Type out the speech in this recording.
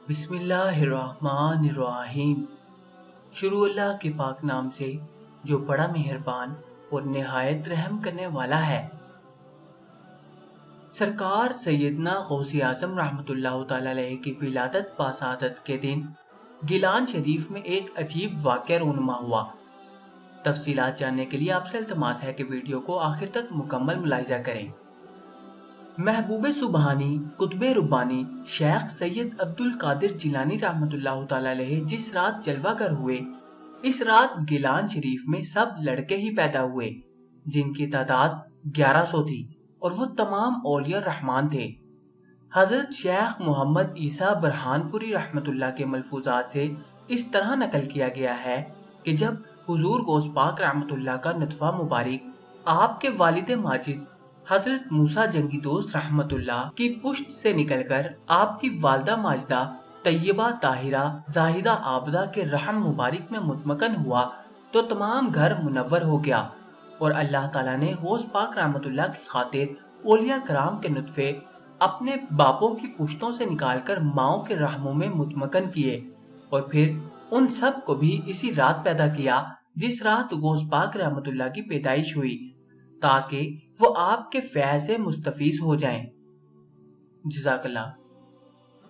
بسم اللہ الرحمن الرحیم۔ شروع اللہ کے پاک نام سے جو بڑا مہربان اور نہایت رحم کرنے والا ہے۔ سرکار سیدنا غوث اعظم رحمۃ اللہ تعالی علیہ کی ولادت باسعادت کے دن گیلان شریف میں ایک عجیب واقعہ رونما ہوا۔ تفصیلات جاننے کے لیے آپ سے التماس ہے کہ ویڈیو کو آخر تک مکمل ملاحظہ کریں۔ محبوب سبحانی قطب ربانی شیخ سید عبد القادر جیلانی رحمۃ اللہ تعالی علیہ جس رات جلوہ گر ہوئے، اس رات گیلان شریف میں سب لڑکے ہی پیدا ہوئے، جن کی تعداد 1100 تھی، اور وہ تمام اولیاء الرحمن تھے۔ حضرت شیخ محمد عیسیٰ برہان پوری رحمۃ اللہ کے ملفوظات سے اس طرح نقل کیا گیا ہے کہ جب حضور غوث پاک رحمۃ اللہ کا نطفہ مبارک آپ کے والد ماجد حضرت موسیٰ جنگی دوست رحمت اللہ کی پشت سے نکل کر آپ کی والدہ ماجدہ طیبہ طاہرہ زاہدہ عابدہ کے رحم مبارک میں متمکن ہوا تو تمام گھر منور ہو گیا، اور اللہ تعالیٰ نے غوث پاک رحمت اللہ کی خاطر اولیاء کرام کے نطفے اپنے باپوں کی پشتوں سے نکال کر ماؤں کے رحموں میں متمکن کیے، اور پھر ان سب کو بھی اسی رات پیدا کیا جس رات غوث پاک رحمت اللہ کی پیدائش ہوئی، تاکہ وہ آپ کے فیض سے مستفیض ہو جائیں۔ جزاک اللہ۔